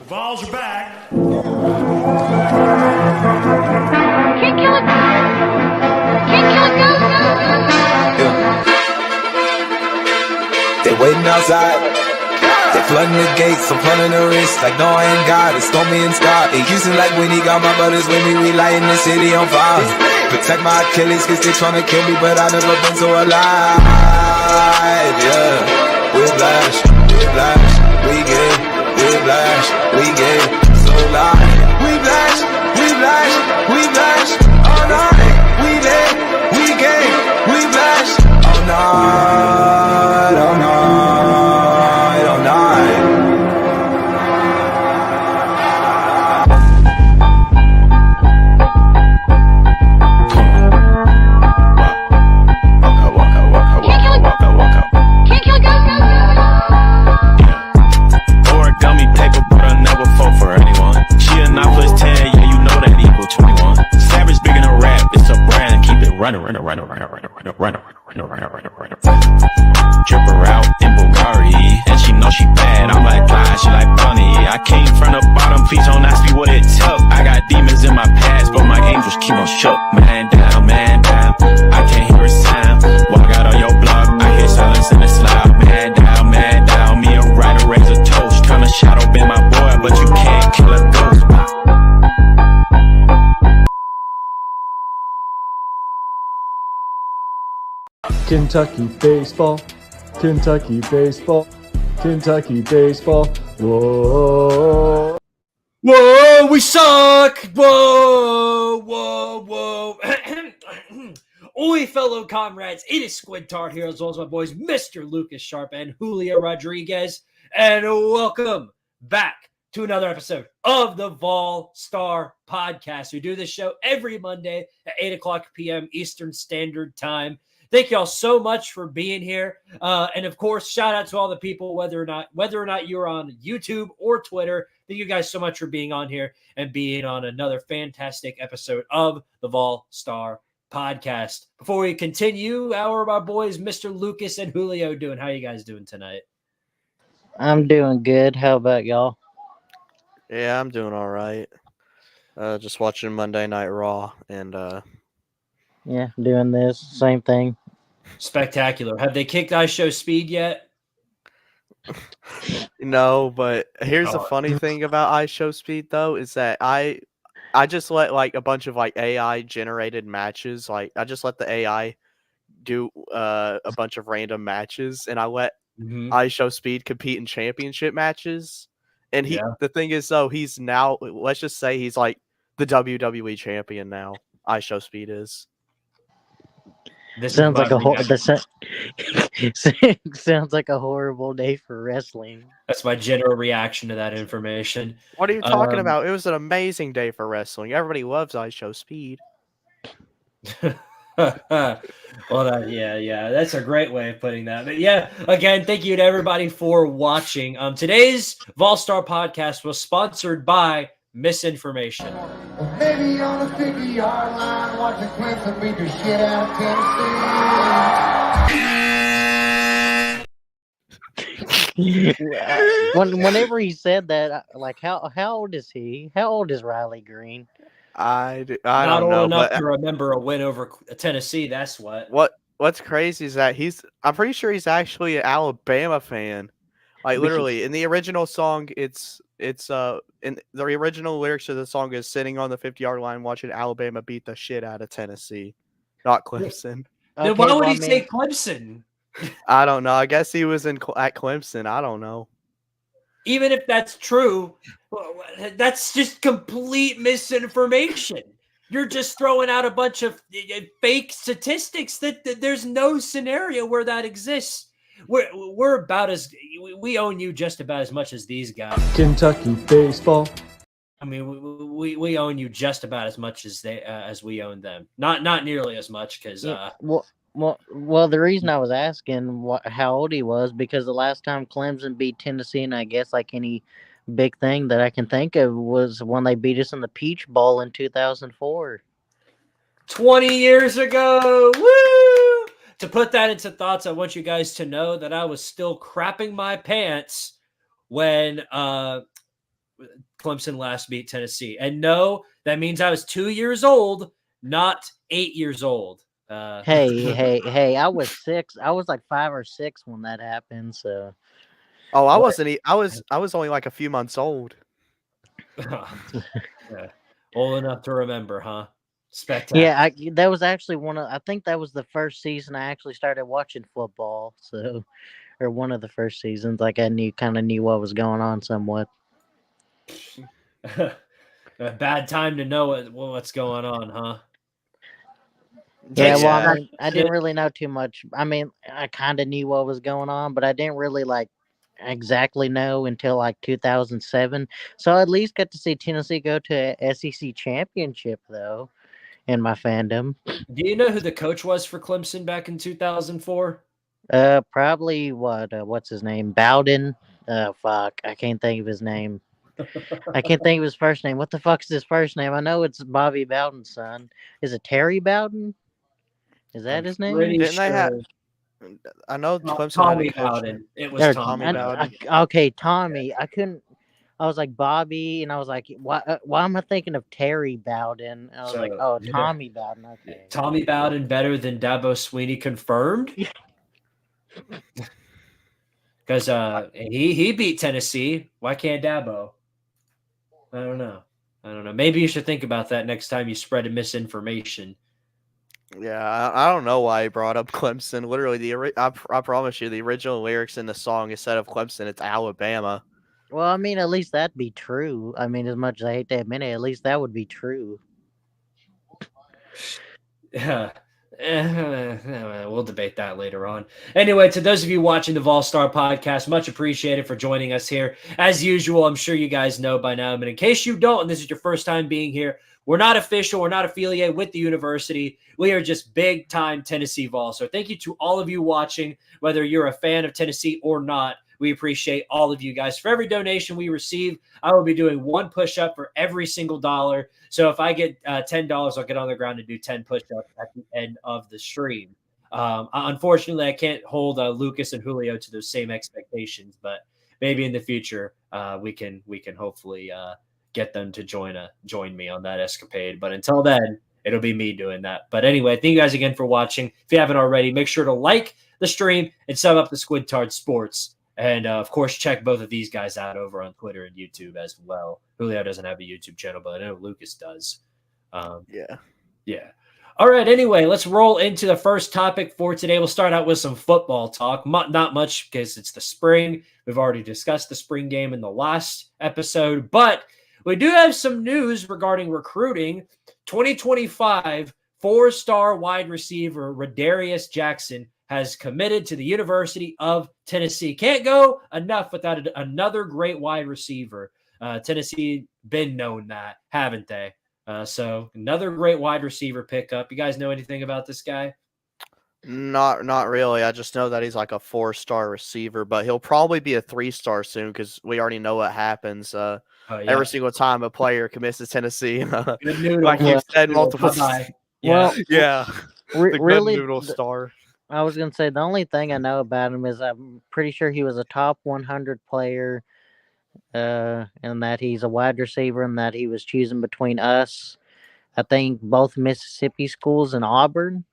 Vols are back. Can't kill it. Can't kill it. Go. They waiting outside. They flooding the gates, I'm pulling the wrist like no I ain't got it. Stormy and Scott. It used to like when he got my brothers with me, we lighting the city on fire. Protect my Achilles cause they tryna kill me, but I never been so alive. Yeah, whiplash, we get so live. Whiplash, all night. We get whiplash, all night, all night. Can't kill it. Go. Origami paper, but I never fall for anyone. She a 9 plus 10, yeah, you know that equal 21. Savage big in a rap, it's a brand, keep it running. Trip her out in Bulgari, and she know she bad. I'm like Clyde, she like Bonnie. I came from the bottom, please don't ask me what it took. I got demons in my past, but my angels keep on shook. Man down, I can't hear a sound. Walk out on your block, I hear silence in the slide. Man down, me a writer, raise a toast. Tryna shadow be my boy, but you can't kill a ghost. Kentucky baseball. Whoa. Whoa, we suck! Whoa. Oi, fellow comrades, it is Squidtard here, as well as my boys, Mr. Lucas Sharp and Julio Rodriguez, and welcome back to another episode of the Vol Star Podcast. We do this show every Monday at 8 o'clock p.m. Eastern Standard Time. Thank y'all so much for being here. And of course, shout out to all the people, whether or not you're on YouTube or Twitter. Thank you guys so much for being on here and being on another fantastic episode of the Vol Star Podcast. Before we continue, how are my boys, Mr. Lucas and Julio, doing? How are you guys doing tonight? I'm doing good. How about y'all? Yeah, I'm doing all right. Just watching Monday Night Raw and Yeah, doing this same thing. Spectacular. Have they kicked IShow Speed yet? no, but here's the funny thing about iShow Speed though is that I just let like a bunch of like AI generated matches. Like I just let the AI do a bunch of random matches, and I let iShow Speed compete in championship matches. And the thing is though, he's now, let's just say he's like the WWE champion now. iShow Speed is. This sounds like sounds like a horrible day for wrestling. That's my general reaction to that information. What are you talking about? It was an amazing day for wrestling. Everybody loves iShow Speed. Well, yeah, that's a great way of putting that. But yeah, again, thank you to everybody for watching. Today's Vol Star Podcast was sponsored by Misinformation. Maybe on the 50-yard line, watching Clemson beat the shit out of Tennessee. Whenever he said that, like, how old is he? How old is Riley Green? I don't Not know, old enough but to remember a win over Tennessee. That's what. What's crazy is that I'm pretty sure he's actually an Alabama fan. Like literally, in the original song, it's in the original lyrics of the song is sitting on the 50-yard line watching Alabama beat the shit out of Tennessee, not Clemson. Then why would he say Clemson? I don't know. I guess he was at Clemson. I don't know. Even if that's true, that's just complete misinformation. You're just throwing out a bunch of fake statistics that there's no scenario where that exists. We're about as we own you just about as much as these guys. Kentucky baseball. I mean, we own you just about as much as we own them. Not nearly as much because. Well, the reason I was asking how old he was because the last time Clemson beat Tennessee, and I guess like any big thing that I can think of was when they beat us in the Peach Bowl in 2004. 20 years ago. Woo! To put that into thoughts, I want you guys to know that I was still crapping my pants when Clemson last beat Tennessee. And no, that means I was 2 years old, not 8 years old. Hey! I was 6. I was like 5 or 6 when that happened. So Oh, I wasn't. I was only like a few months old. Yeah. Old enough to remember, huh? Spectacular. yeah, that was actually I think that was the first season I actually started watching football. So, or one of the first seasons, like I kind of knew what was going on somewhat. A bad time to know what's going on, huh? Yeah, Yeah. well, I didn't really know too much. I mean, I kind of knew what was going on, but I didn't really like exactly know until like 2007. So I at least got to see Tennessee go to a SEC championship, though, in my fandom. Do you know who the coach was for Clemson back in 2004? Probably what's his name? Bowden. Fuck, I can't think of his name. I can't think of his first name. What the fuck's his first name? I know it's Bobby Bowden's son. Is it Terry Bowden? Is that his name? Didn't they have? I know Clemson Tommy had a coach. Bowden. It was Tommy Bowden. Okay, Tommy. I couldn't. I was like Bobby, and I was like, why am I thinking of Terry Bowden? I was like, oh, Tommy Bowden. Okay. Tommy Bowden better than Dabo Sweeney confirmed? Because he beat Tennessee. Why can't Dabo? I don't know. Maybe you should think about that next time you spread a misinformation. Yeah, I don't know why he brought up Clemson. Literally, I promise you, the original lyrics in the song, instead of Clemson, it's Alabama. Well, I mean, at least that'd be true. I mean, as much as I hate to admit it, at least that would be true. Yeah. We'll debate that later on. Anyway, to those of you watching the Vol Star podcast, much appreciated for joining us here. As usual, I'm sure you guys know by now, but in case you don't, and this is your first time being here, we're not official. We're not affiliated with the university. We are just big time Tennessee Vols. So thank you to all of you watching, whether you're a fan of Tennessee or not. We appreciate all of you guys. For every donation we receive, I will be doing one push-up for every single dollar. So if I get $10, I'll get on the ground and do 10 push-ups at the end of the stream. Unfortunately, I can't hold Lucas and Julio to those same expectations, but maybe in the future we can hopefully get them to join me on that escapade. But until then, it'll be me doing that. But anyway, thank you guys again for watching. If you haven't already, make sure to like the stream and sub up the Squidtard Sports. And, of course, check both of these guys out over on Twitter and YouTube as well. Julio doesn't have a YouTube channel, but I know Lucas does. Yeah. All right, anyway, let's roll into the first topic for today. We'll start out with some football talk. Not much because it's the spring. We've already discussed the spring game in the last episode. But we do have some news regarding recruiting. 2025 four-star wide receiver Radarius Jackson has committed to the University of Tennessee. Can't go enough without another great wide receiver. Tennessee been known that, haven't they? So another great wide receiver pickup. You guys know anything about this guy? Not really. I just know that he's like a 4-star receiver, but he'll probably be a 3-star soon because we already know what happens. Every single time a player commits to Tennessee, Good noodle. like you've said multiple times. Well, yeah. The really, good noodle star. I was going to say the only thing I know about him is I'm pretty sure he was a top 100 player, and that he's a wide receiver, and that he was choosing between us, I think both Mississippi schools and Auburn.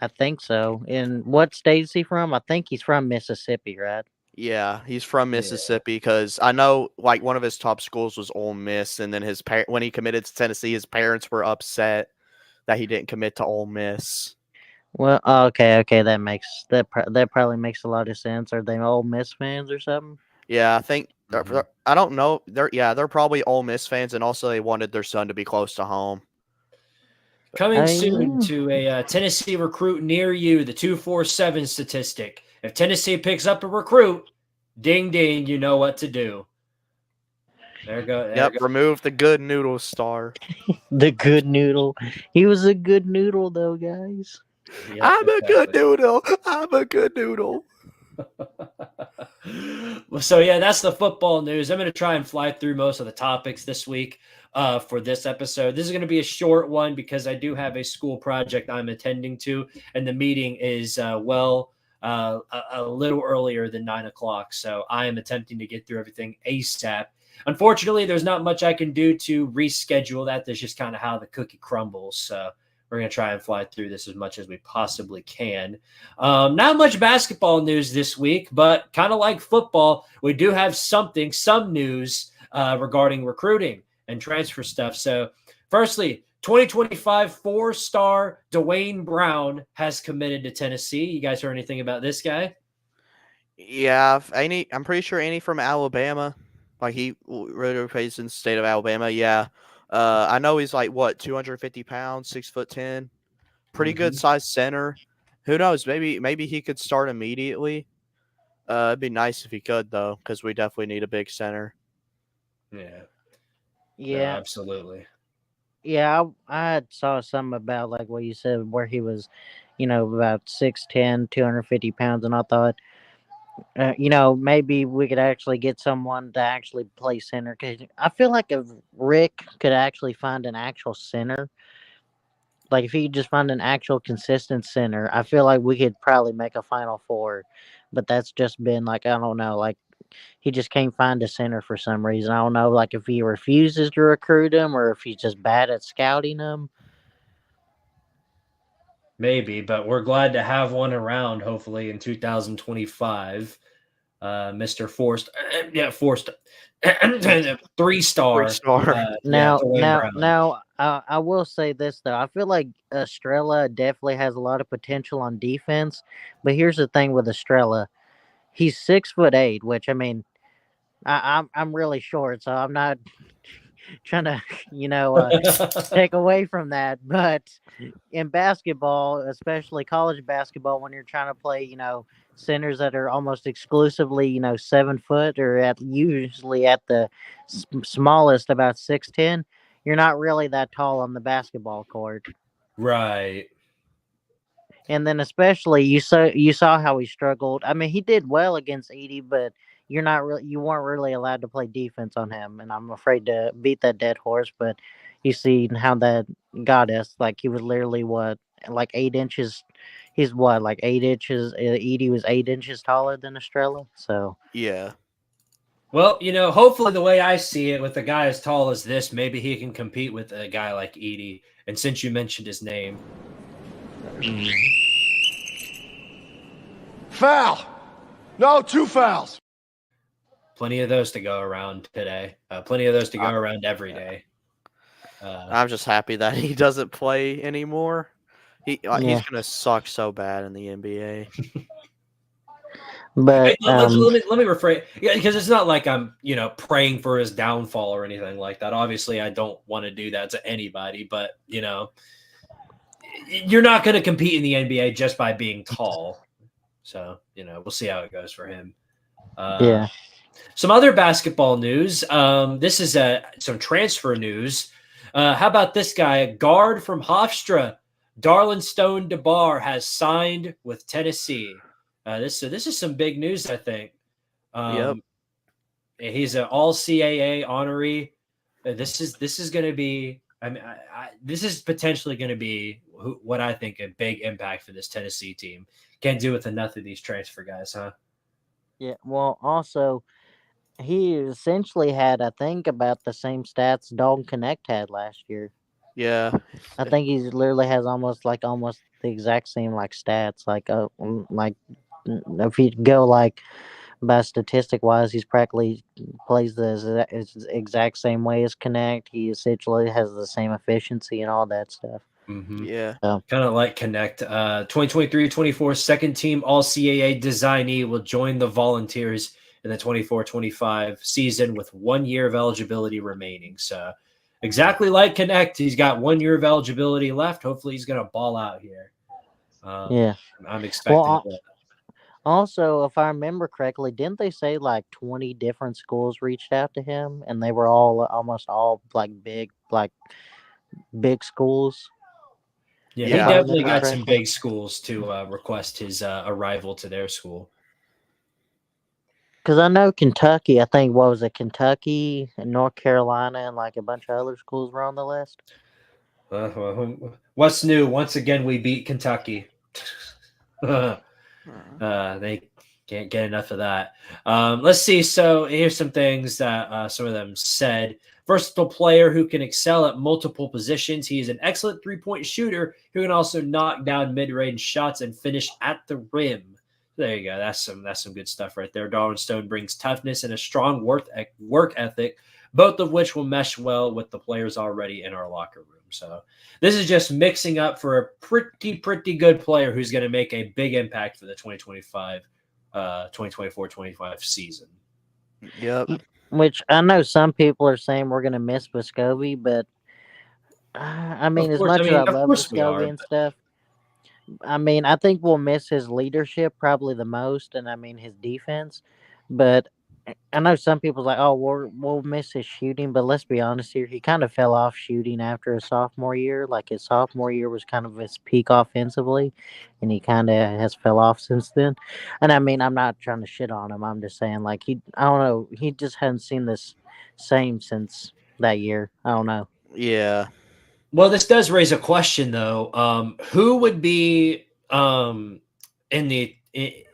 I think so. And what state is he from? I think he's from Mississippi, right? Yeah, he's from Mississippi because I know like one of his top schools was Ole Miss, and then when he committed to Tennessee, his parents were upset that he didn't commit to Ole Miss. Well, okay, that probably makes a lot of sense. Are they Ole Miss fans or something? Yeah, I think I don't know. They're probably Ole Miss fans, and also they wanted their son to be close to home. Coming soon to a Tennessee recruit near you, the 247 statistic. If Tennessee picks up a recruit, ding ding, you know what to do. There you go. Remove the good noodle star. The good noodle. He was a good noodle, though, guys. Yep, I'm a good noodle. I'm a good noodle. So, yeah, that's the football news. I'm going to try and fly through most of the topics this week for this episode. This is going to be a short one because I do have a school project I'm attending to, and the meeting is, a little earlier than 9 o'clock. So I am attempting to get through everything ASAP. Unfortunately, there's not much I can do to reschedule that. That's just kind of how the cookie crumbles. So we're going to try and fly through this as much as we possibly can. Not much basketball news this week, but kind of like football, we do have some news regarding recruiting and transfer stuff. So firstly, 2025 4-star Dwayne Brown has committed to Tennessee. You guys heard anything about this guy? Yeah, I'm pretty sure any from Alabama. Like he really plays in the state of Alabama. Yeah. I know he's like 250 pounds, 6'10", pretty good sized center. Who knows? Maybe he could start immediately. It'd be nice if he could though, because we definitely need a big center. Yeah. Yeah, No, absolutely. yeah. I saw something about like what you said, where he was, about 6'10", 250 pounds, and I thought, maybe we could actually get someone to actually play center. Because I feel like if Rick could actually find an actual center, like if he could just find an actual consistent center, I feel like we could probably make a Final Four. But that's just been like, I don't know, like he just can't find a center for some reason. I don't know, like if he refuses to recruit him or if he's just bad at scouting them. Maybe, but we're glad to have one around, hopefully, in 2025. Mr. Forrest, Forrest, 3-star. 3-star. Now, I will say this though. I feel like Estrella definitely has a lot of potential on defense, but here's the thing with Estrella: he's 6'8", which I mean, I'm really short, so I'm not trying to take away from that. But in basketball, especially college basketball, when you're trying to play, centers that are almost exclusively, 7 foot or usually at the smallest about 6'10", you're not really that tall on the basketball court. Right. And then especially you saw how he struggled. I mean, he did well against Edie, but you weren't really allowed to play defense on him. And I'm afraid to beat that dead horse, but you see how that got us. Like he was literally like 8 inches. He's like 8 inches. Edie was 8 inches taller than Estrella. So yeah. Well, hopefully the way I see it, with a guy as tall as this, maybe he can compete with a guy like Edie. And since you mentioned his name, Foul! No, 2 fouls. plenty of those to go around today. Plenty of those to go around every day. I'm just happy that he doesn't play anymore. He's gonna suck so bad in the NBA. But let me rephrase. Yeah, because it's not like I'm praying for his downfall or anything like that. Obviously, I don't want to do that to anybody. But you're not going to compete in the NBA just by being tall. So we'll see how it goes for him. yeah. Some other basketball news. This is some transfer news. How about this guy? A guard from Hofstra, Darlin Stone DeBar, has signed with Tennessee. This is some big news, I think. Yep. He's an all CAA honoree. This is going to be. I mean, this is potentially going to be what I think a big impact for this Tennessee team. Can't do with enough of these transfer guys, huh? Yeah. Well, also, he essentially had, I think, about the same stats Dalton Connect had last year. Yeah. I think he literally has almost the exact same stats. Like if you go by statistic wise, he's practically plays the exact same way as Connect. He essentially has the same efficiency and all that stuff. Mm-hmm. Yeah. Kind of like Connect. 2023-24 second team all CAA designee will join the Volunteers in the 24-25 season with 1 year of eligibility remaining. So exactly like Connect, he's got 1 year of eligibility left. Hopefully he's going to ball out here. Yeah. I'm expecting that. Also, if I remember correctly, didn't they say 20 different schools reached out to him, and they were almost all big schools? Yeah, Yeah, he I definitely got remember some big schools to request his arrival to their school. Because I know Kentucky, I think, what was it, Kentucky and North Carolina and a bunch of other schools were on the list. What's new? Once again, we beat Kentucky. They can't get enough of that. Let's see. So here's some things that some of them said. Versatile player who can excel at multiple positions. He is an excellent three-point shooter who can also knock down mid-range shots and finish at the rim. There you go. That's some good stuff right there. Darwin Stone brings toughness and a strong work ethic, both of which will mesh well with the players already in our locker room. So this is just mixing up for a pretty good player who's going to make a big impact for the 2024-25 season. Yep. Which I know some people are saying we're going to miss Vescovi, but I mean, as much as I love Vescovi and stuff, I mean, I think we'll miss his leadership probably the most, and I mean his defense. But I know some people's like, oh, we'll miss his shooting, but let's be honest here. He kind of fell off shooting after his sophomore year. Like his sophomore year was kind of his peak offensively, and he kind of has fell off since then. And I mean, I'm not trying to shit on him. I'm just saying, like I don't know, he just hadn't seen this same since that year. I don't know. Yeah. Well, this does raise a question though. Who would be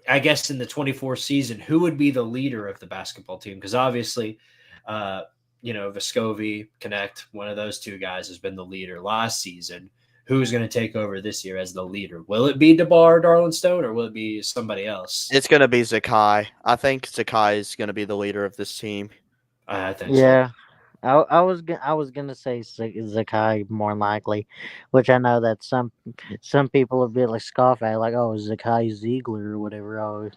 I guess in the 24 season, who would be the leader of the basketball team? Because obviously, Vescovi, Connect, one of those two guys has been the leader last season. Who's going to take over this year as the leader? Will it be DeBar, Darlin Stone, or will it be somebody else? It's going to be Zakai. I think Zakai is going to be the leader of this team. I think yeah. So. I was gonna say Zakai more than likely, which I know that some people will be like scoff at, like, oh, Zakai Ziegler or whatever. Oh,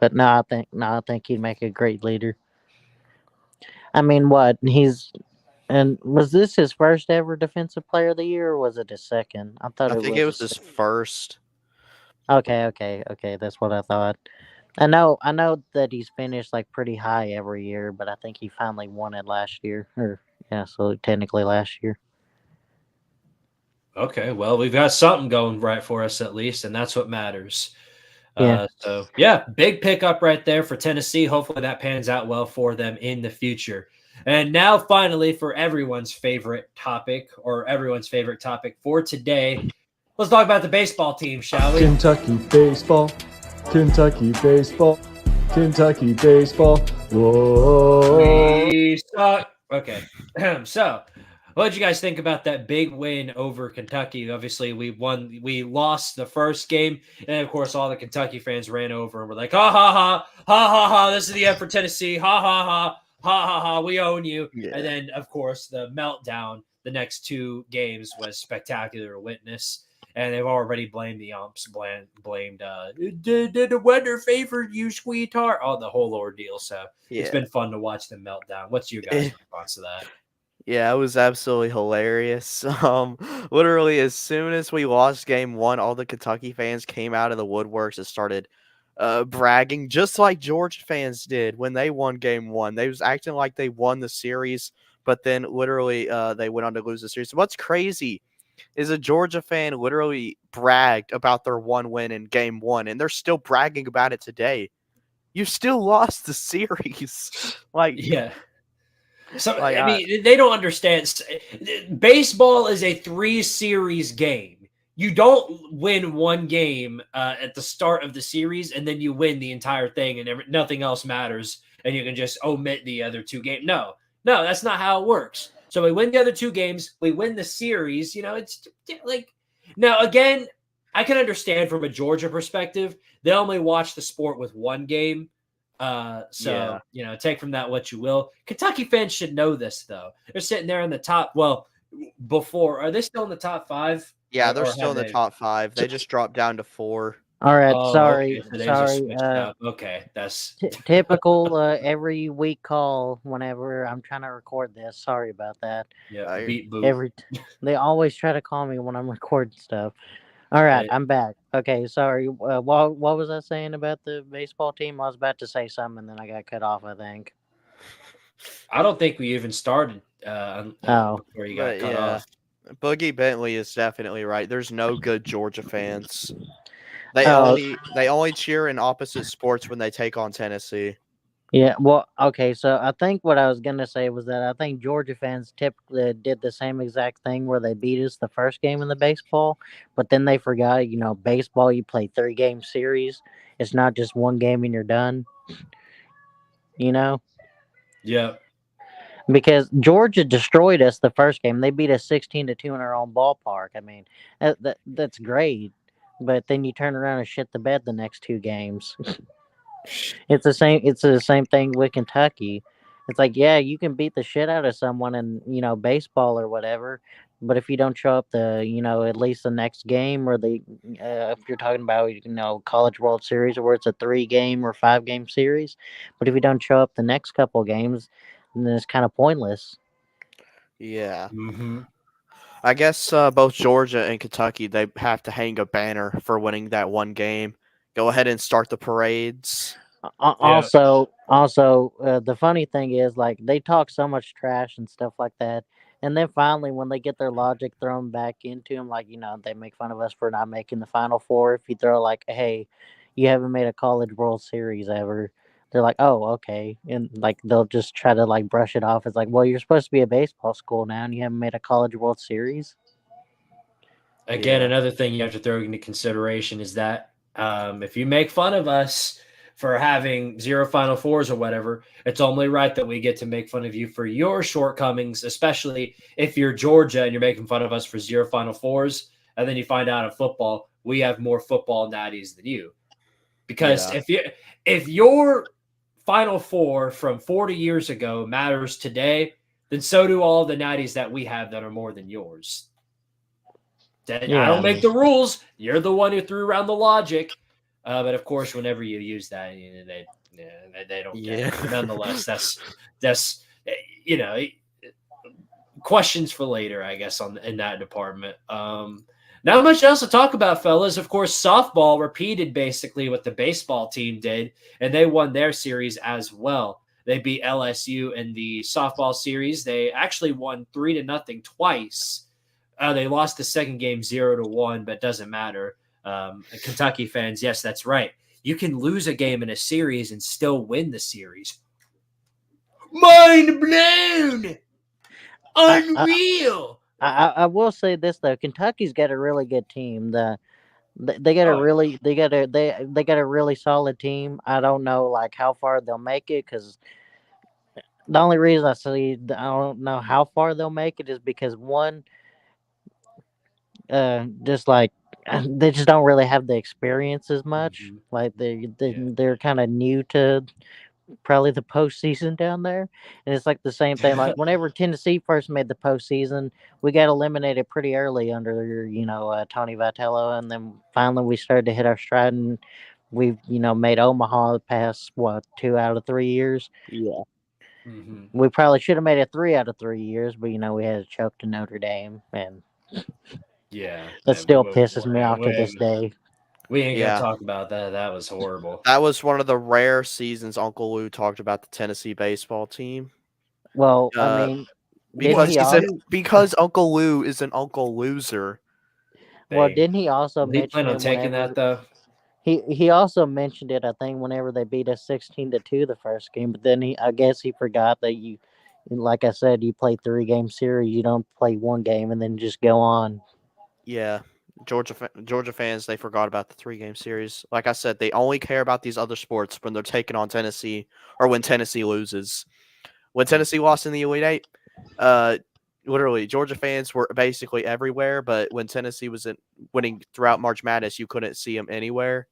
but I think he'd make a great leader. I mean, what was this his first ever Defensive Player of the Year, or was it his second? I think it was his first. Okay, that's what I thought. I know that he's finished like pretty high every year, but I think he finally won it last year. So technically last year. Okay, well, we've got something going right for us at least, and that's what matters. Yeah. Big pickup right there for Tennessee. Hopefully that pans out well for them in the future. And now finally for everyone's favorite topic for today, let's talk about the baseball team, shall we? Kentucky baseball. Kentucky baseball. Kentucky baseball. Whoa. We suck. Okay. So, what did you guys think about that big win over Kentucky? Obviously, we lost the first game, and of course, all the Kentucky fans ran over and were like, ha ha ha, ha ha ha, this is the end for Tennessee, ha ha ha, ha ha ha, we own you. Yeah. And then, of course, the meltdown the next two games was spectacular to witness. And they've already blamed the umps, blamed did the weather favor you, Squidtard? Oh, the whole ordeal. So It's been fun to watch them melt down. What's your guys' response to that? Yeah, it was absolutely hilarious. Literally, as soon as we lost game one, all the Kentucky fans came out of the woodworks and started bragging, just like Georgia fans did when they won game one. They was acting like they won the series, but then literally they went on to lose the series. What's crazy is a Georgia fan literally bragged about their one win in game one, and they're still bragging about it today. You still lost the series. So, I mean, they don't understand. Baseball is a 3-series game. You don't win one game at the start of the series, and then you win the entire thing, and nothing else matters, and you can just omit the other two games. No, that's not how it works. So we win the other two games. We win the series. It's like now again, I can understand from a Georgia perspective. They only watch the sport with one game. Take from that what you will. Kentucky fans should know this, though. They're sitting there in the top. Well, are they still in the top 5? Yeah, they're still in the top 5. They just dropped down to 4. All right, sorry. Okay, that's typical every week call whenever I'm trying to record this. Sorry about that. Yeah, beat boot. They always try to call me when I'm recording stuff. All right, I'm back. Okay, sorry. What was I saying about the baseball team? I was about to say something, and then I got cut off, I think. I don't think we even started before you got cut off. Boogie Bentley is definitely right. There's no good Georgia fans. They only cheer in opposite sports when they take on Tennessee. Yeah, well, okay, so I think what I was gonna say was that I think Georgia fans typically did the same exact thing where they beat us the first game in the baseball, but then they forgot, baseball you play 3 game series. It's not just one game and you're done, you know? Yeah. Because Georgia destroyed us the first game. They beat us 16-2 in our own ballpark. I mean, that's great. But then you turn around and shit the bed the next 2 games. It's the same. It's the same thing with Kentucky. It's like, yeah, you can beat the shit out of someone in baseball or whatever, but if you don't show up at least the next game or if you're talking about College World Series where it's a 3 game or 5 game series, but if you don't show up the next couple games, then it's kind of pointless. Yeah. Mm-hmm. I guess both Georgia and Kentucky, they have to hang a banner for winning that one game. Go ahead and start the parades. Yeah. Also, the funny thing is, like, they talk so much trash and stuff like that, and then finally, when they get their logic thrown back into them, like they make fun of us for not making the Final Four. If you throw like, "Hey, you haven't made a College World Series ever," they're like, "Oh, okay," and like they'll just try to like brush it off. It's like, "Well, you're supposed to be a baseball school now, and you haven't made a College World Series." Again, Yeah. another thing you have to throw into consideration is that if you make fun of us for having 0 Final Fours or whatever, it's only right that we get to make fun of you for your shortcomings, especially if you're Georgia and you're making fun of us for 0 Final Fours, and then you find out in football we have more football natties than you. Because Yeah. if your Final Four from 40 years ago matters today, then so do all the natties that we have that are more than yours. I Yeah, don't I make mean, the rules. You're the one who threw around the logic. But of course, whenever you use that, they don't get Yeah. it. But nonetheless, that's you know questions for later, I guess, in that department. Not much else to talk about, fellas. Of course, softball repeated basically what the baseball team did, and they won their series as well. They beat LSU in the softball series. They actually won 3-0 twice. They lost the second game 0-1, but it doesn't matter. Kentucky fans, yes, that's right. You can lose a game in a series and still win the series. Mind blown! I, I Unreal! I will say this though, Kentucky's got a really good team. They got a Oh, really they got a really solid team. I don't know like how far they'll make it because the only reason I don't know how far they'll make it is because one, just like they just don't really have the experience as much. mhm. Like Yeah. they're kind of new to probably the postseason down there. And it's like the same thing. Like whenever Tennessee first made the postseason, we got eliminated pretty early under Tony Vitello, and then finally we started to hit our stride, and we've made Omaha the past 2 out of 3 years. Yeah. Mhm. We probably should have made it 3 out of 3 years, but we had a choke to Notre Dame, and Yeah. that still pisses me off to this day. We ain't gonna Yeah. talk about that. That was horrible. That was one of the rare seasons Uncle Lou talked about the Tennessee baseball team. Well, I Uh, mean, didn't because he he's an also? because Uncle Lou is an Uncle Loser. Well, Dang. didn't he also Did he plan mention on it taking that whenever though? he also mentioned it? I think whenever they beat us 16-2 the first game, but then I guess he forgot that like I said, you play 3 game series. You don't play one game and then just go on. Yeah. Georgia fans, they forgot about the 3 game series. Like I said, they only care about these other sports when they're taking on Tennessee or when Tennessee loses. When Tennessee lost in the Elite Eight, literally Georgia fans were basically everywhere. But when Tennessee was winning throughout March Madness, you couldn't see them anywhere.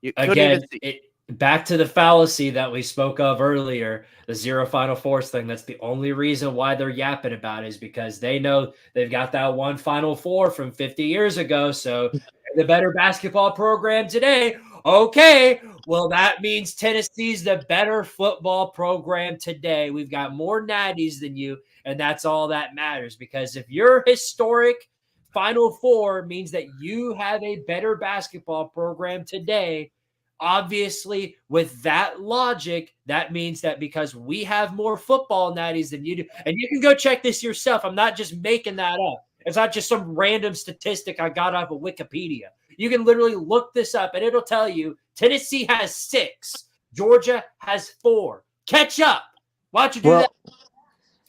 You couldn't even Again, see. back to the fallacy that we spoke of earlier, the 0 Final Fours thing. That's the only reason why they're yapping about it is because they know they've got that one Final Four from 50 years ago. So the better basketball program today. Okay, well, that means Tennessee's the better football program today. We've got more natties than you, and that's all that matters. Because if your historic Final Four means that you have a better basketball program today, obviously, with that logic, that means that because we have more football natties than you do, and you can go check this yourself. I'm not just making that up. It's not just some random statistic I got off of Wikipedia. You can literally look this up and it'll tell you Tennessee has 6, Georgia has 4, Catch up. Why don't you do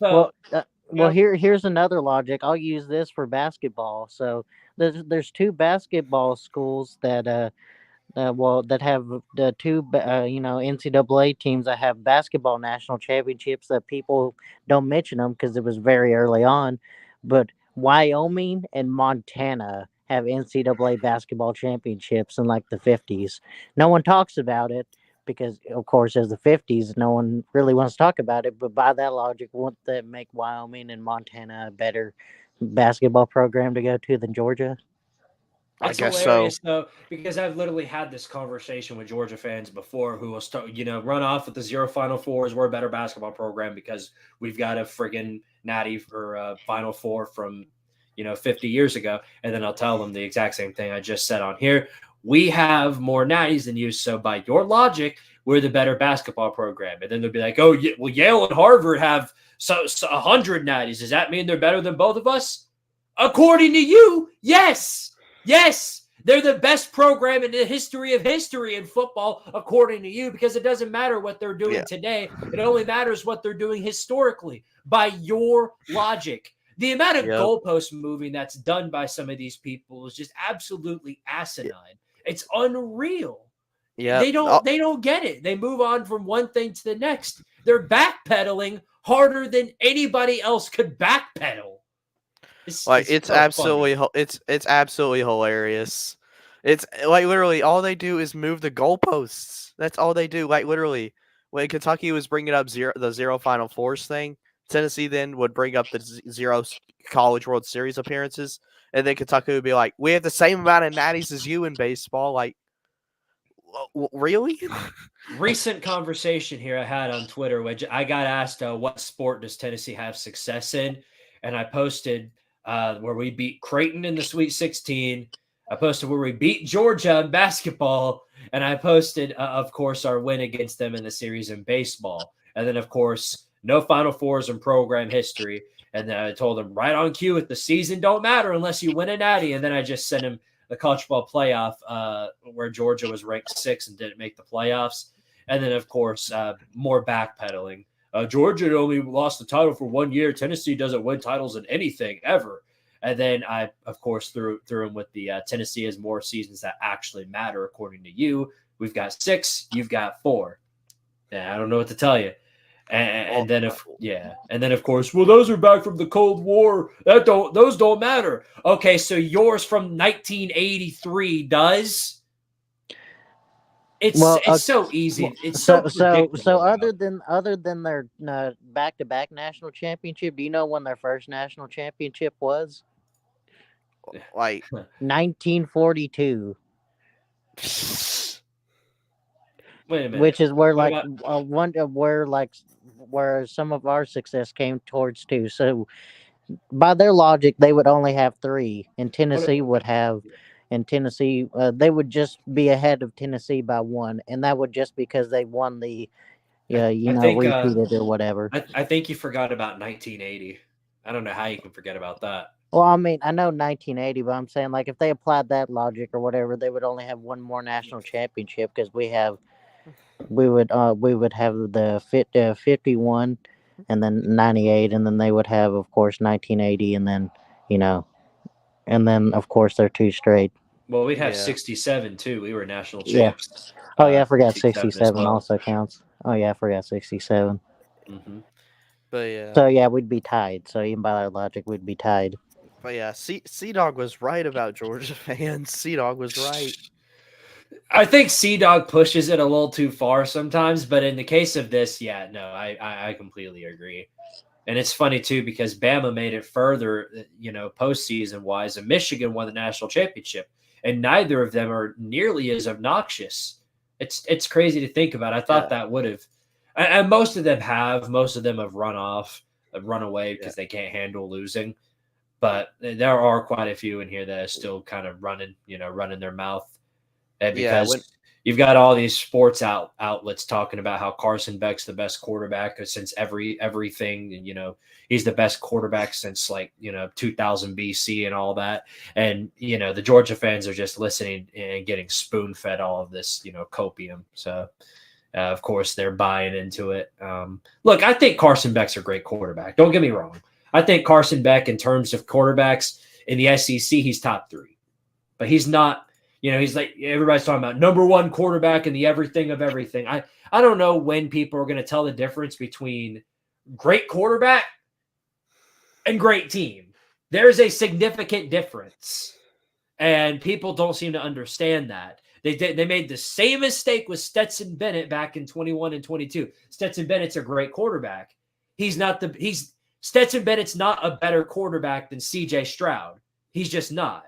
Well, that? So, here's another logic. I'll use this for basketball. So there's two basketball schools that that have the two NCAA teams that have basketball national championships that people don't mention them because it was very early on, but Wyoming and Montana have NCAA basketball championships in like the 50s. No one talks about it because, of course, as the 50s, no one really wants to talk about it. But by that logic, won't that make Wyoming and Montana a better basketball program to go to than Georgia? It's hilarious though, because I've literally had this conversation with Georgia fans before who will start, run off with the 0 Final Fours. We're a better basketball program because we've got a friggin' natty for Final Four from, 50 years ago. And then I'll tell them the exact same thing I just said on here. We have more natties than you. So by your logic, we're the better basketball program. And then they'll be like, oh, well, Yale and Harvard have 100 natties. Does that mean they're better than both of us? According to you, yes. Yes, they're the best program in the history of history in football, according to you, because it doesn't matter what they're doing today. It only matters what they're doing historically, by your logic. The amount of goalpost moving that's done by some of these people is just absolutely asinine. It's unreal. Yeah, they don't get it. They move on from one thing to the next. They're backpedaling harder than anybody else could backpedal. It's absolutely hilarious. It's like literally all they do is move the goalposts. That's all they do. Like literally, when Kentucky was bringing up the 0 Final Fours thing, Tennessee then would bring up the 0 College World Series appearances, and then Kentucky would be like, "We have the same amount of natties as you in baseball." Like, really? Recent conversation here I had on Twitter, which I got asked, "What sport does Tennessee have success in?" And I posted where we beat Creighton in the Sweet 16. I posted where we beat Georgia in basketball. And I posted, of course, our win against them in the series in baseball. And then, of course, no Final Fours in program history. And then I told him right on cue, the season don't matter unless you win a natty. And then I just sent him the college football playoff where Georgia was ranked 6th and didn't make the playoffs. And then, of course, more backpedaling. Georgia only lost the title for 1 year. Tennessee doesn't win titles in anything ever. And then I, of course, threw him with the Tennessee has more seasons that actually matter, according to you. We've got 6. You've got 4. Yeah, I don't know what to tell you. And then, of course, well, those are back from the Cold War. Those don't matter. Okay, so yours from 1983 does. It's so easy. It's so other than their back-to-back national championship, do you know when their first national championship was? Like 1942. Wait a minute. Which is where where some of our success came towards too. So by their logic, they would only have 3, and Tennessee would have. And Tennessee, they would just be ahead of Tennessee by 1, and that would just because they won the, repeated or whatever. I think you forgot about 1980. I don't know how you can forget about that. Well, I mean, I know 1980, but I'm saying like if they applied that logic or whatever, they would only have 1 more national championship because we would have the 51, and then 98, and then they would have, of course, 1980, and then and then of course they're 2 straight. Well, we'd have 67 too. We were national champs. Oh yeah, I forgot 67 also counts. Oh yeah, I forgot 67. Mm-hmm. But yeah. So yeah, we'd be tied. So even by that logic, we'd be tied. But yeah, C-Dog was right about Georgia fans. C-Dog was right. I think C-Dog pushes it a little too far sometimes, but in the case of this, I completely agree. And it's funny too because Bama made it further, postseason wise, and Michigan won the national championship, and neither of them are nearly as obnoxious. It's crazy to think about. I thought that would have, and most of them have run away because they can't handle losing. But there are quite a few in here that are still kind of running their mouth. And because you've got all these sports outlets talking about how Carson Beck's the best quarterback since everything, and he's the best quarterback since 2000 BC and all that. And the Georgia fans are just listening and getting spoon fed all of this copium. So Of course, they're buying into it. Look, I think Carson Beck's a great quarterback. Don't get me wrong. I think Carson Beck, in terms of quarterbacks in the SEC, he's top 3. But he's not, he's like everybody's talking about number 1 quarterback in the everything of everything. I don't know when people are going to tell the difference between great quarterback and great team. There's a significant difference, and people don't seem to understand that. They made the same mistake with Stetson Bennett back in 21 and 22. Stetson Bennett's a great quarterback. Stetson Bennett's not a better quarterback than CJ Stroud. He's just not.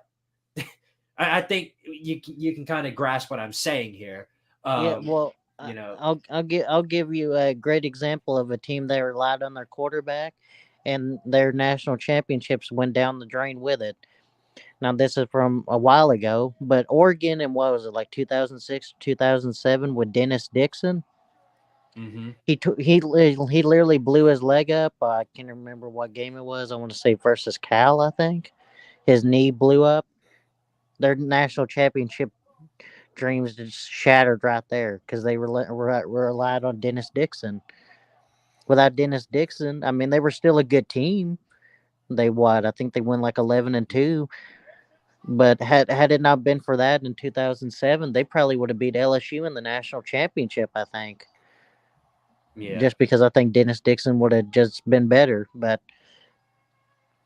I think you can kind of grasp what I'm saying here. I'll give you a great example of a team that relied on their quarterback, and their national championships went down the drain with it. Now, this is from a while ago, but Oregon in, what was it, like 2006, 2007 with Dennis Dixon? Mm-hmm. He literally blew his leg up. I can't remember what game it was. I want to say versus Cal, I think. His knee blew up. Their national championship dreams just shattered right there because they relied on Dennis Dixon. Without Dennis Dixon, I mean, they were still a good team. I think they won like 11-2. But had it not been for that in 2007, they probably would have beat LSU in the national championship, I think. Yeah. Just because I think Dennis Dixon would have just been better. But,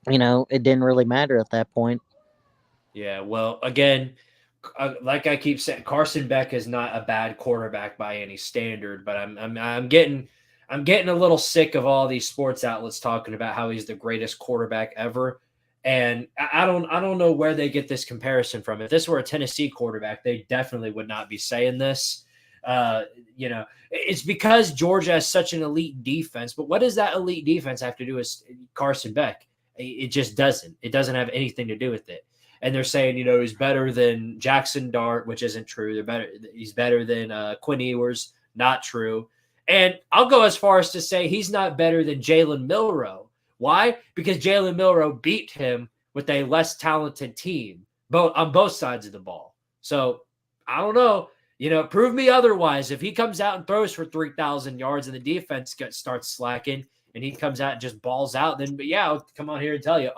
it didn't really matter at that point. Yeah, well, again, like I keep saying, Carson Beck is not a bad quarterback by any standard, but I'm getting a little sick of all these sports outlets talking about how he's the greatest quarterback ever. And I don't know where they get this comparison from. If this were a Tennessee quarterback, they definitely would not be saying this. It's because Georgia has such an elite defense. But what does that elite defense have to do with Carson Beck? It just doesn't. It doesn't have anything to do with it. And they're saying, he's better than Jackson Dart, which isn't true. He's better than Quinn Ewers, not true. And I'll go as far as to say he's not better than Jalen Milroe. Why? Because Jalen Milroe beat him with a less talented team, on both sides of the ball. So I don't know. Prove me otherwise. If he comes out and throws for 3,000 yards and the defense starts slacking and he comes out and just balls out, then I'll come on here and tell you,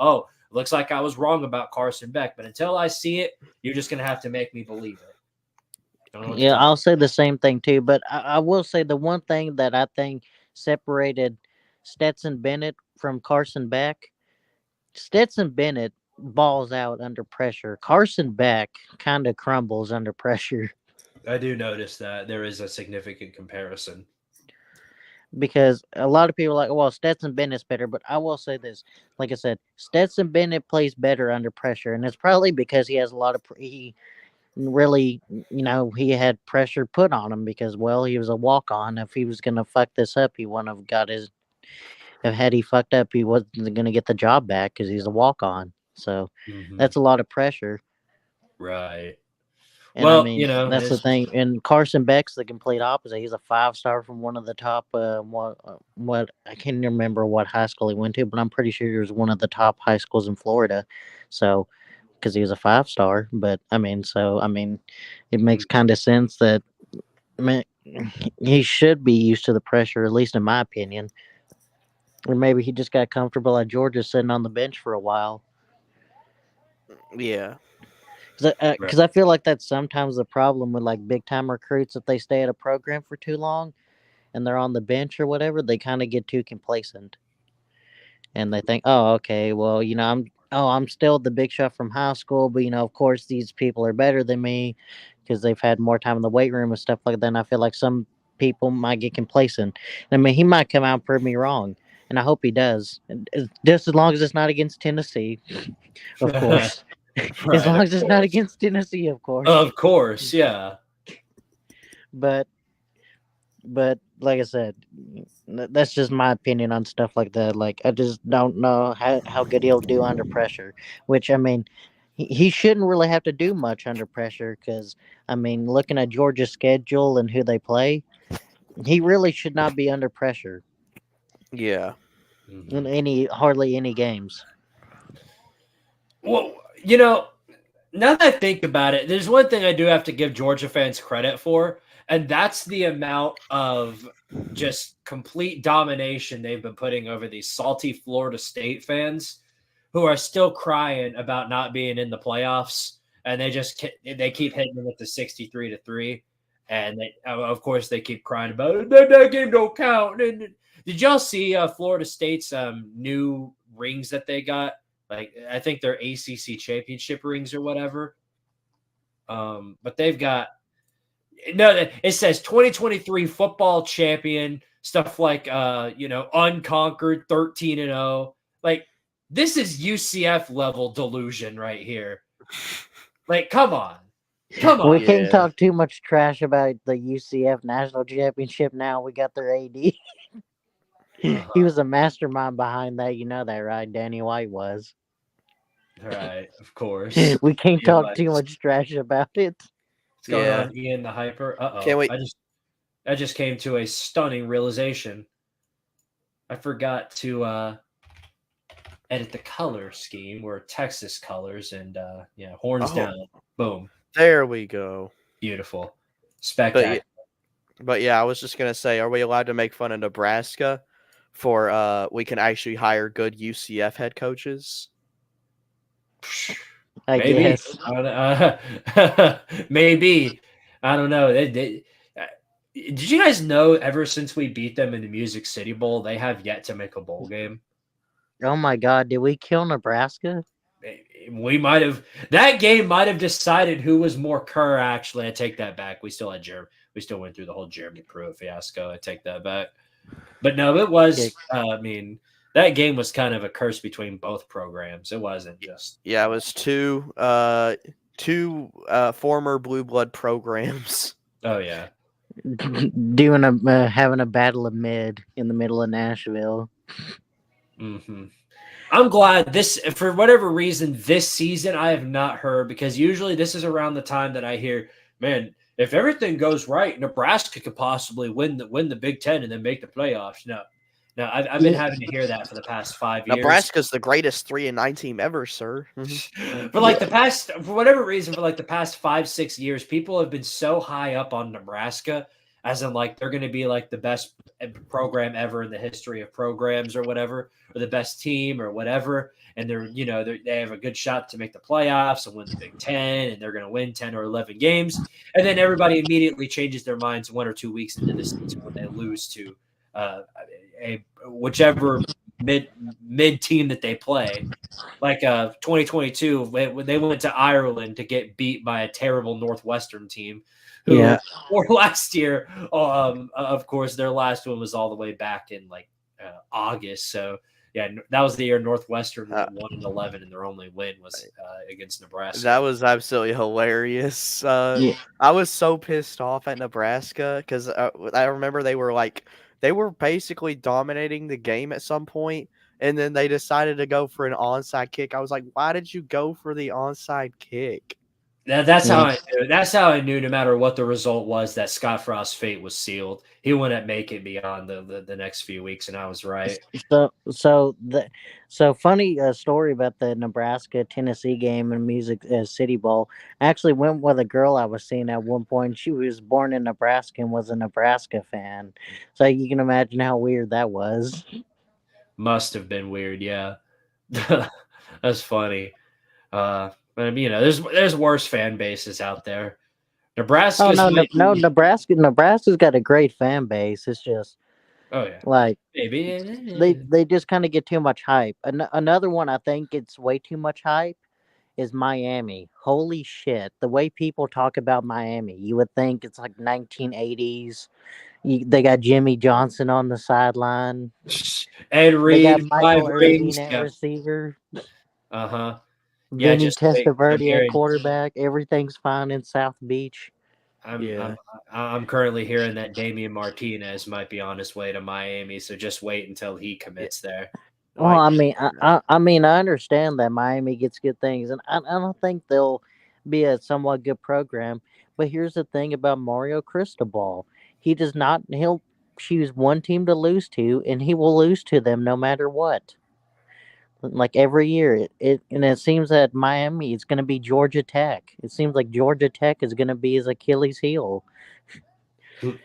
looks like I was wrong about Carson Beck. But until I see it, you're just going to have to make me believe it. Yeah, I'll say the same thing too. But I will say the one thing that I think separated Stetson Bennett from Carson Beck, Stetson Bennett balls out under pressure. Carson Beck kind of crumbles under pressure. I do notice that there is a significant comparison. Because a lot of people are like, well, Stetson Bennett's better, but I will say this. Like I said, Stetson Bennett plays better under pressure, and it's probably because he has a lot of he had pressure put on him because, well, he was a walk-on. If he was going to fuck this up, he wouldn't have got his – had he fucked up, he wasn't going to get the job back because he's a walk-on. So that's a lot of pressure. Right. And well, that's the thing. And Carson Beck's the complete opposite. He's a 5-star from one of the top. What I can't remember what high school he went to, but I'm pretty sure he was one of the top high schools in Florida. So, because he was a 5-star, but it makes kind of sense that he should be used to the pressure, at least in my opinion. Or maybe he just got comfortable at Georgia, sitting on the bench for a while. Yeah. Because I feel like that's sometimes the problem with like big time recruits. If they stay at a program for too long and they're on the bench or whatever, they kind of get too complacent, and they think, oh, okay, well, I'm still the big shot from high school, but of course these people are better than me because they've had more time in the weight room and stuff like that. And I feel like some people might get complacent. I mean, he might come out and prove me wrong, and I hope he does. Just as long as it's not against Tennessee, of course. Right, as long as it's not against Tennessee, of course. Of course, yeah. But like I said, that's just my opinion on stuff like that. Like, I just don't know how good he'll do under pressure. Which, I mean, he shouldn't really have to do much under pressure because, I mean, looking at Georgia's schedule and who they play, he really should not be under pressure. Yeah. In hardly any games. Well, now that I think about it, there's one thing I do have to give Georgia fans credit for. And that's the amount of just complete domination they've been putting over these salty Florida State fans who are still crying about not being in the playoffs. And they keep hitting them with the 63-3. And of course, they keep crying about it. That game don't count. And did y'all see Florida State's new rings that they got? Like, I think they're ACC championship rings or whatever. But they've got it says 2023 football champion, stuff like unconquered 13-0. Like, this is UCF level delusion right here. Like, come on. We can't talk too much trash about the UCF national championship now. We got their AD. He was a mastermind behind that. You know that, right? Danny White was. Right, of course. We can't talk too much trash about it. What's going on, Ian the Hyper? Uh-oh. Can't wait. I just came to a stunning realization. I forgot to edit the color scheme. We're Texas colors and horns down. Boom. There we go. Beautiful. Spectacular. But I was just gonna say, are we allowed to make fun of Nebraska for we can actually hire good UCF head coaches? I guess. Maybe. I don't know. Did you guys know ever since we beat them in the Music City Bowl, they have yet to make a bowl game? Oh my God! Did we kill Nebraska? We might have. That game might have decided who was more Kerr. Actually, I take that back. We still had Jeremy. We still went through the whole Jeremy Pruitt fiasco. I take that back. But no, it was. That game was kind of a curse between both programs. It wasn't just. Yeah, it was two former blue blood programs. Oh yeah. Having a battle of mid in the middle of Nashville. Mm-hmm. I'm glad for whatever reason, this season I have not heard, because usually this is around the time that I hear, man, if everything goes right, Nebraska could possibly win the Big Ten and then make the playoffs. No, I've been having to hear that for the past 5 years. Nebraska's the greatest 3-9 team ever, sir. For whatever reason, for like the past 5-6 years, people have been so high up on Nebraska, as in like they're going to be like the best program ever in the history of programs or whatever, or the best team or whatever. And they have a good shot to make the playoffs and win the Big Ten, and they're going to win 10 or 11 games. And then everybody immediately changes their minds 1 or 2 weeks into the season when they lose to whichever mid team that they play. Like 2022, when they went to Ireland to get beat by a terrible Northwestern team. Or last year, of course, their last one was all the way back in like August. So yeah, that was the year Northwestern won 1-11, and their only win was against Nebraska. That was absolutely hilarious. I was so pissed off at Nebraska because I remember they were basically dominating the game at some point, and then they decided to go for an onside kick. I was like, why did you go for the onside kick? That's how I knew. That's how I knew, no matter what the result was, that Scott Frost's fate was sealed. He wouldn't make it beyond the next few weeks, and I was right. So funny story about the Nebraska-Tennessee game in Music City Bowl. I actually went with a girl I was seeing at one point. She was born in Nebraska and was a Nebraska fan. So you can imagine how weird that was. Must have been weird, yeah. That's funny. But there's worse fan bases out there. Nebraska. Nebraska's got a great fan base. It's just, like maybe they just kind of get too much hype. Another one I think it's way too much hype is Miami. Holy shit! The way people talk about Miami, you would think it's like 1980s. They got Jimmy Johnson on the sideline. Ed Reed, they got Michael 5 rings, at receiver. Yeah, Vinny Testaverde at quarterback. Everything's fine in South Beach. I'm currently hearing that Damian Martinez might be on his way to Miami, so just wait until he commits there. Well, I understand that Miami gets good things, and I don't think they'll be a somewhat good program. But here's the thing about Mario Cristobal: he does not. He'll choose one team to lose to, and he will lose to them no matter what. Like every year, it seems that Miami it's going to be Georgia Tech. It seems like Georgia Tech is going to be his Achilles heel.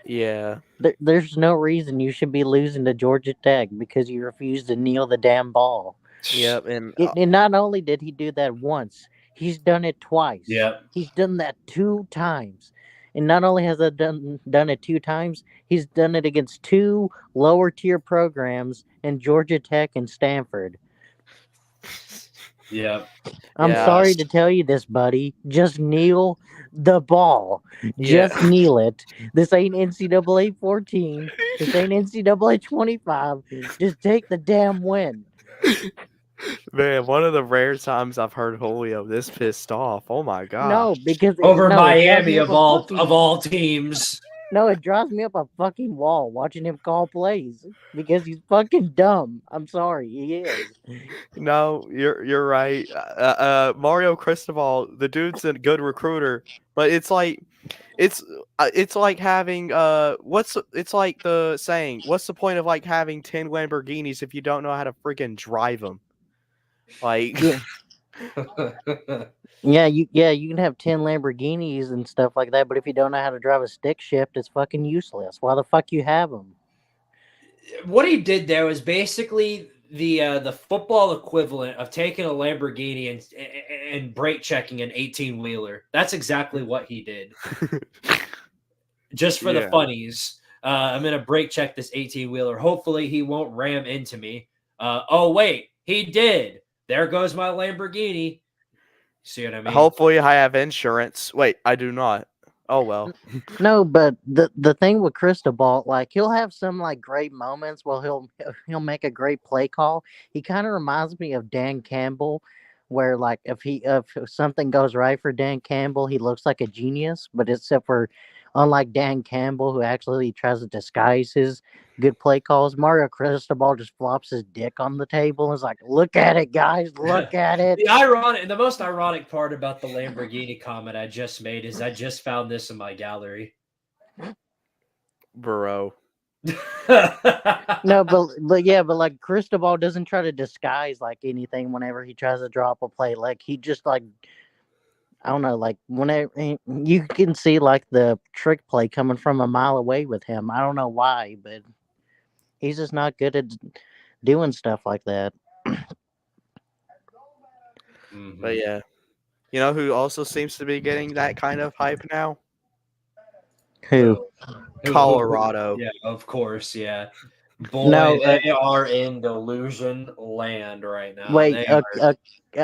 Yeah. There's no reason you should be losing to Georgia Tech because you refused to kneel the damn ball. Yep. And And not only did he do that once, he's done it twice. Yeah. He's done that 2 times. And not only has he done it 2 times, he's done it against 2 lower tier programs in Georgia Tech and Stanford. Yeah. I'm sorry to tell you this, buddy. Just kneel the ball. Just kneel it. This ain't NCAA 14. This ain't NCAA 25. Just take the damn win. Man, one of the rare times I've heard Julio this pissed off. Oh my god. No, because Over no, Miami it of all teams. No, it drives me up a fucking wall watching him call plays because he's fucking dumb. I'm sorry, he is. No, you're right. Mario Cristobal, the dude's a good recruiter, but it's like having it's like the saying, what's the point of like having 10 Lamborghinis if you don't know how to freaking drive them? Like Yeah, you can have 10 Lamborghinis and stuff like that, but if you don't know how to drive a stick shift, it's fucking useless. Why the fuck you have them? What he did there was basically the football equivalent of taking a Lamborghini and brake checking an 18-wheeler. That's exactly what he did. Just for the funnies. I'm going to brake check this 18-wheeler. Hopefully he won't ram into me. Oh, wait, he did. There goes my Lamborghini. See what I mean? Hopefully I have insurance. Wait, I do not. Oh well. No, but the thing with Cristobal, like he'll have some like great moments. Well, he'll make a great play call. He kind of reminds me of Dan Campbell, where like if something goes right for Dan Campbell, he looks like a genius. But except for unlike Dan Campbell, who actually tries to disguise his good play calls, Mario Cristobal just flops his dick on the table and is like, "Look at it, guys! Look at it." The most ironic part about the Lamborghini comment I just made is I just found this in my gallery. Bro. No, but like Cristobal doesn't try to disguise like anything whenever he tries to drop a play. Like he just like, I don't know, like whenever you can see like the trick play coming from a mile away with him. I don't know why, but he's just not good at doing stuff like that. But yeah. You know who also seems to be getting that kind of hype now? Who? Colorado. Yeah, of course, yeah. Boy, No, they are in delusion land right now. Wait,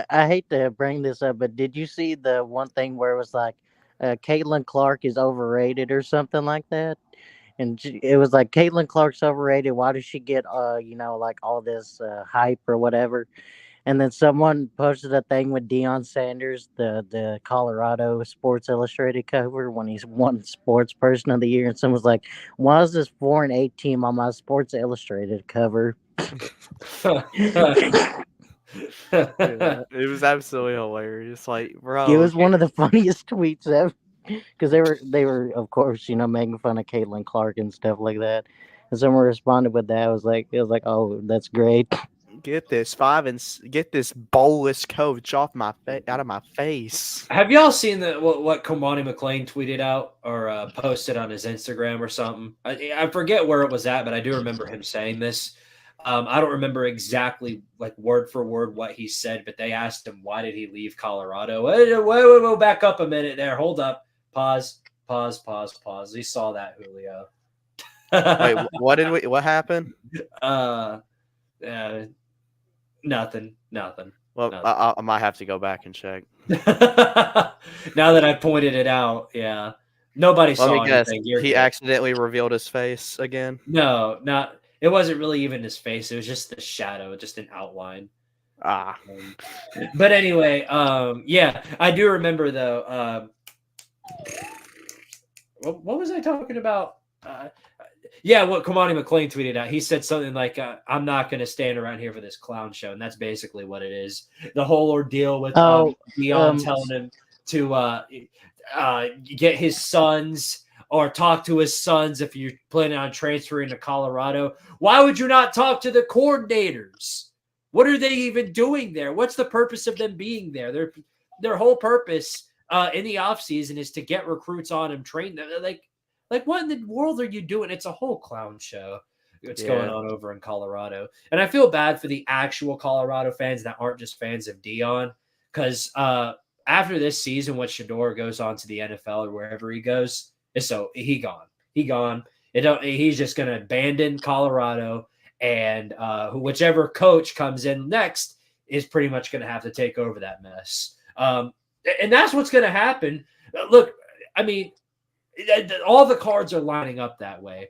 I hate to bring this up, but did you see the one thing where it was like Caitlin Clark is overrated or something like that? And it was like Caitlin Clark's overrated. Why does she get like all this hype or whatever? And then someone posted a thing with Deion Sanders, the Colorado Sports Illustrated cover when he's won Sports Person of the Year, and someone's like, "Why is this 4-8 team on my Sports Illustrated cover?" Yeah, it was absolutely hilarious. Like, bro, It was one of the funniest tweets ever because they were of course making fun of Caitlin Clark and stuff like that, and someone responded with that. It was like, "Oh, that's great." Get this bolus coach out of my face. Have y'all seen what Kamani McLean tweeted out or posted on his Instagram or something? I forget where it was at, but I do remember him saying this. I don't remember exactly like word for word what he said, but they asked him why did he leave Colorado. Wait, back up a minute there. Hold up. Pause. We saw that, Julio. Wait, what happened? Nothing. Well, nothing. I might have to go back and check. Now that I pointed it out, yeah. Nobody saw Let me guess. anything. He accidentally revealed his face again? No, it wasn't really even his face. It was just the shadow, just an outline. But anyway, yeah, I do remember though. What was I talking about? Yeah, what Kamani McLean tweeted out. He said something like, "I'm not going to stand around here for this clown show," and that's basically what it is. The whole ordeal with Deion telling him to get his sons or talk to his sons if you're planning on transferring to Colorado. Why would you not talk to the coordinators? What are they even doing there? What's the purpose of them being there? Their whole purpose in the offseason is to get recruits on and train them. Like, Like, what in the world are you doing? It's a whole clown show. What's going on over in Colorado. And I feel bad for the actual Colorado fans that aren't just fans of Dion. Because after this season, when Shador goes on to the NFL or wherever he goes, so he gone. He gone. He's just going to abandon Colorado. And whichever coach comes in next is pretty much going to have to take over that mess. And that's what's going to happen. Look, I mean, all the cards are lining up that way.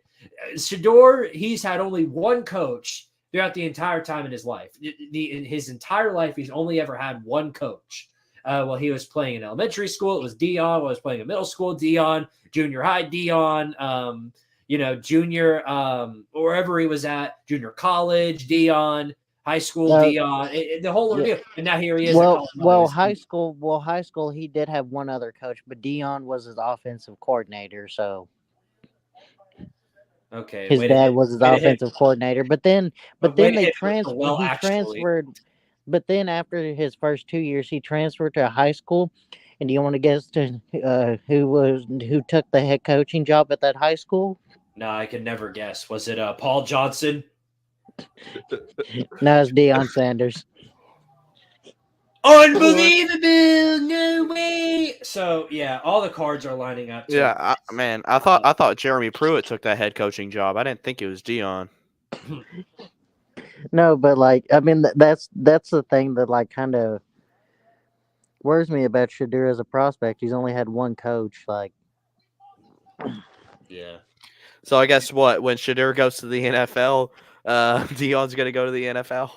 Shador, he's had only one coach throughout the entire time in his life. In his entire life, he's only ever had one coach. While he was playing in elementary school, it was Dion. While he was playing in middle school, Dion. Junior high, Dion. Junior, wherever he was at, junior college, Dion. High school, Dion, the whole ordeal, and now here he is. High school, he did have one other coach, but Dion was his offensive coordinator. So, okay, his dad was his offensive coordinator. But then they transferred. He transferred. But then after his first 2 years, he transferred to a high school. And do you want to guess who took the head coaching job at that high school? No, I can never guess. Was it Paul Johnson? No, it's Deion Sanders. Unbelievable! No way! So yeah, all the cards are lining up. Yeah, I thought Jeremy Pruitt took that head coaching job. I didn't think it was Dion. No, but like, I mean, that's the thing that like kind of worries me about Shador as a prospect. He's only had one coach. Like, yeah. So I guess when Shador goes to the NFL, Dion's going to go to the NFL.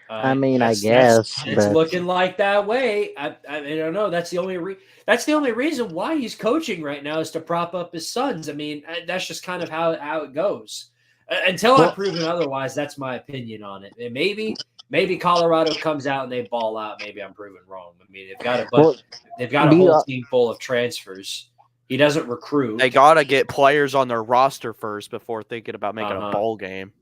I mean, I guess it's looking like that way. I don't know. That's the only reason why he's coaching right now is to prop up his sons. I mean, that's just kind of how it goes. Until I'm proven otherwise, that's my opinion on it. And maybe Colorado comes out and they ball out. Maybe I'm proven wrong. I mean, they've got a whole team full of transfers. He doesn't recruit. They gotta get players on their roster first before thinking about making a bowl game.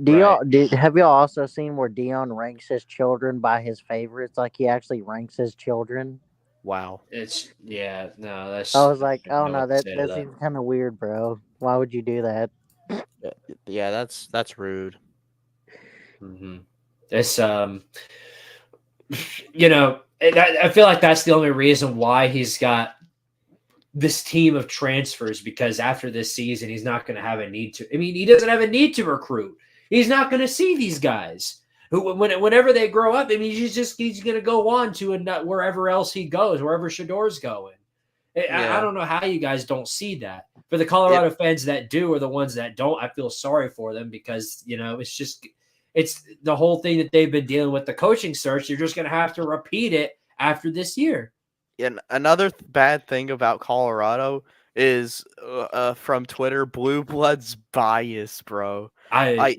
Have y'all also seen where Dion ranks his children by his favorites? Like he actually ranks his children. Wow. I was like, oh no, that seems kind of weird, bro. Why would you do that? Yeah, that's rude. Mm-hmm. It's I feel like that's the only reason why he's got this team of transfers, because after this season, he's not going to have a need to. I mean, he doesn't have a need to recruit. He's not going to see these guys who, whenever they grow up, I mean, he's going to go on to wherever else he goes, wherever Shador's going. I don't know how you guys don't see that. For the Colorado fans that do, or the ones that don't, I feel sorry for them because, it's the whole thing that they've been dealing with, the coaching search. You're just going to have to repeat it after this year. And another bad thing about Colorado is from Twitter, Blue Blood's bias, bro. You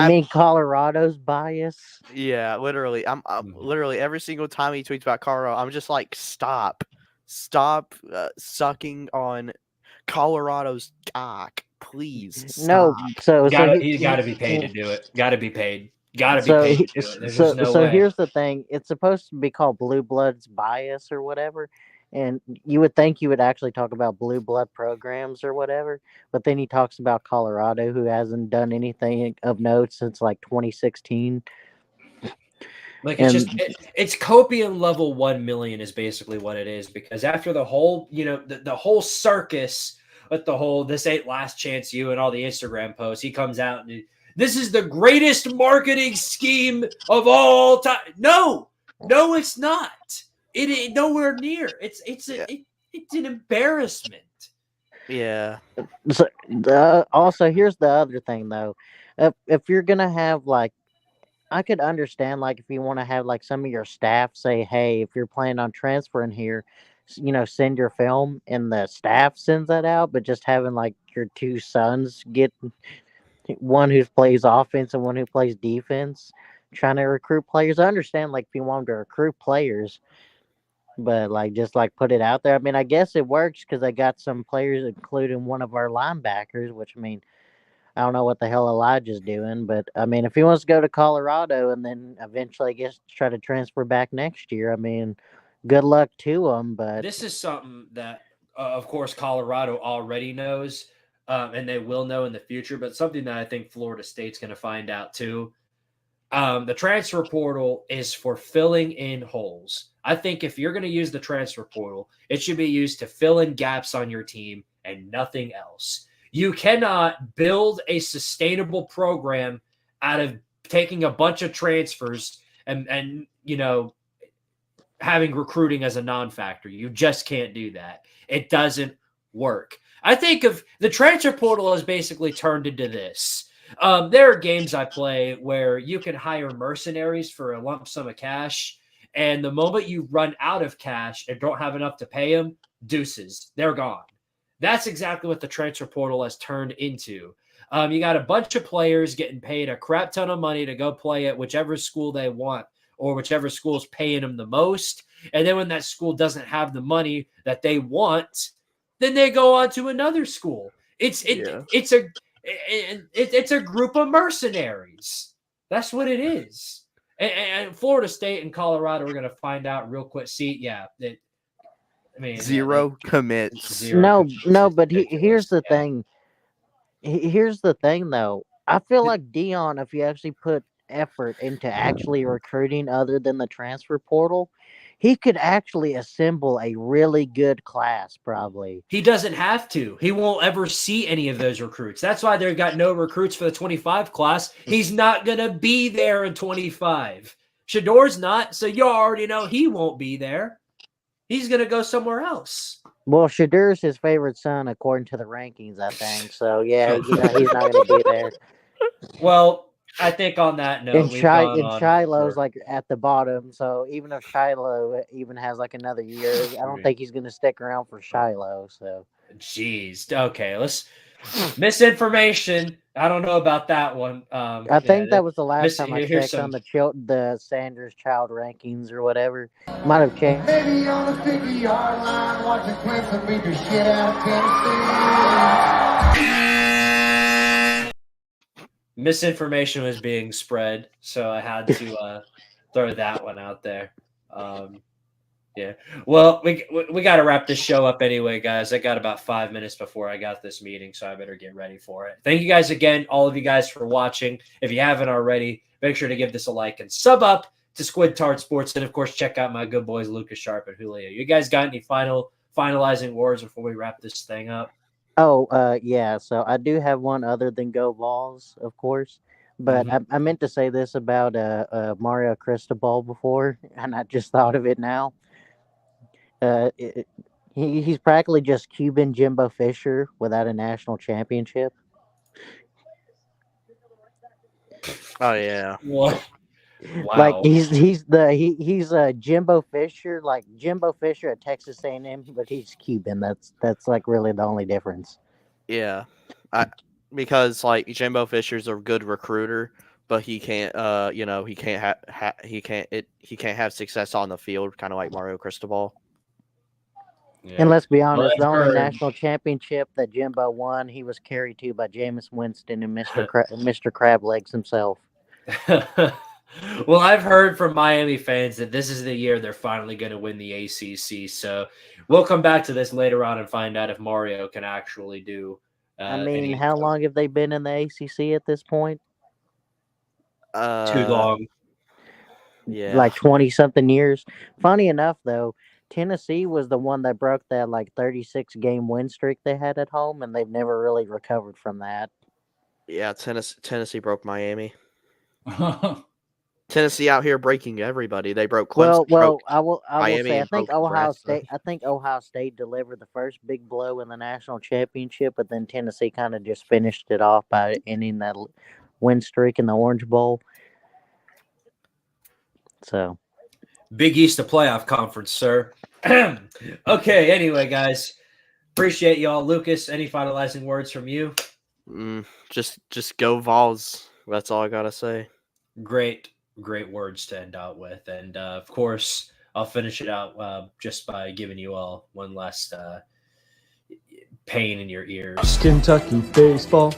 mean Colorado's bias? Yeah, literally. I'm literally every single time he tweets about Colorado, I'm just like, stop sucking on Colorado's cock, please. Stop. No, you got to be paid to do it. Got to be paid. Got to be paid to do it. There's no way. Here's the thing. It's supposed to be called Blue Blood's bias or whatever. And you would think you would actually talk about blue blood programs or whatever. But then he talks about Colorado, who hasn't done anything of note since like 2016. Like it's copium level 1 million is basically what it is, because after the whole, the whole circus with the whole "this ain't last chance you" and all the Instagram posts, he comes out and this is the greatest marketing scheme of all time. No, it's not. It ain't nowhere near. It's an embarrassment. Yeah. So, also, here's the other thing though. If you're gonna have like, I could understand like if you want to have like some of your staff say, hey, if you're planning on transferring here, send your film, and the staff sends that out. But just having like your two sons get one who plays offense and one who plays defense, trying to recruit players. I understand like if you want them to recruit players, but like just like put it out there. I mean, I guess it works because I got some players, including one of our linebackers, which I mean, I don't know what the hell Elijah's doing, but I mean, if he wants to go to Colorado and then eventually, I guess, try to transfer back next year, I mean, good luck to him. But this is something that of course, Colorado already knows, and they will know in the future, but something that I think Florida State's going to find out too. The transfer portal is for filling in holes. I think if you're going to use the transfer portal, it should be used to fill in gaps on your team and nothing else. You cannot build a sustainable program out of taking a bunch of transfers and having recruiting as a non-factor. You just can't do that. It doesn't work. I think of the transfer portal has basically turned into this. There are games I play where you can hire mercenaries for a lump sum of cash, and the moment you run out of cash and don't have enough to pay them, deuces, they're gone. That's exactly what the transfer portal has turned into. You got a bunch of players getting paid a crap ton of money to go play at whichever school they want or whichever school is paying them the most. And then when that school doesn't have the money that they want, then they go on to another school. It's a group of mercenaries. That's what it is. And Florida State and Colorado are going to find out real quick. See, yeah. Zero commits. No, but here's the thing. Here's the thing, though. I feel like Dion, if you actually put effort into actually recruiting other than the transfer portal, he could actually assemble a really good class, probably. He doesn't have to. He won't ever see any of those recruits. That's why they've got no recruits for the 25 class. He's not going to be there in 25. Shador's not, so you already know he won't be there. He's going to go somewhere else. Well, Shadur's his favorite son, according to the rankings, I think. So, yeah, he's not going to be there. Well, I think on that note, Shiloh's like at the bottom. So even if Shiloh even has like another year, I don't think he's going to stick around for Shiloh. So, jeez. Okay, let's misinformation. I don't know about that one. I think that was the last time I checked on the Sanders child rankings or whatever. Might have changed. Maybe on the 50-yard line, watching Clemson beat the shit out of Tennessee. Misinformation was being spread, so I had to throw that one out there. Yeah. Well, we got to wrap this show up anyway, guys. I got about 5 minutes before I got this meeting, so I better get ready for it. Thank you guys again, all of you guys, for watching. If you haven't already, make sure to give this a like and sub up to Squidtard Sports, and of course, check out my good boys Lucas Sharp and Juilo. You guys got any finalizing words before we wrap this thing up? Oh, yeah. So I do have one other than Go Vols, of course. But I meant to say this about Mario Cristobal before, and I just thought of it now. He's practically just Cuban Jimbo Fisher without a national championship. Oh yeah. What? Wow. Like he's Jimbo Fisher, like Jimbo Fisher at Texas A&M, but he's Cuban. That's like really the only difference. Yeah, because like Jimbo Fisher's a good recruiter, but he can't he can't have success on the field, kind of like Mario Cristobal. Yeah. And let's be honest, the only national championship that Jimbo won, he was carried to by Jameis Winston and Mr. Crab Legs himself. Well, I've heard from Miami fans that this is the year they're finally going to win the ACC. So we'll come back to this later on and find out if Mario can actually do. How long have they been in the ACC at this point? Too long. Yeah. Like 20-something years. Funny enough, though, Tennessee was the one that broke that like 36-game win streak they had at home, and they've never really recovered from that. Yeah, Tennessee broke Miami. Tennessee out here breaking everybody. They broke Clemson. Well, I will say I think Ohio State delivered the first big blow in the national championship, but then Tennessee kind of just finished it off by ending that win streak in the Orange Bowl. So, Big East playoff conference, sir. Okay, anyway, guys, appreciate y'all. Lucas, any finalizing words from you? Just go Vols. That's all I gotta say. Great words to end out with. And of course, I'll finish it out just by giving you all one last pain in your ears. Kentucky baseball.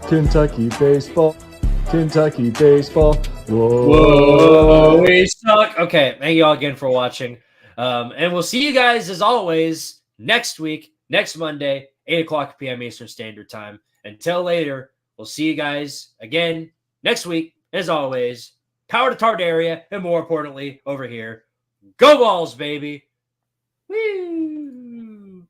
Kentucky baseball. Kentucky baseball. Whoa, we suck. Okay, thank you all again for watching. And we'll see you guys, as always, next week. next Monday, 8 o'clock p.m. Eastern Standard Time. Until later, we'll see you guys again next week. As always, power to Tardaria, and more importantly, over here, go Vols, baby! Woo!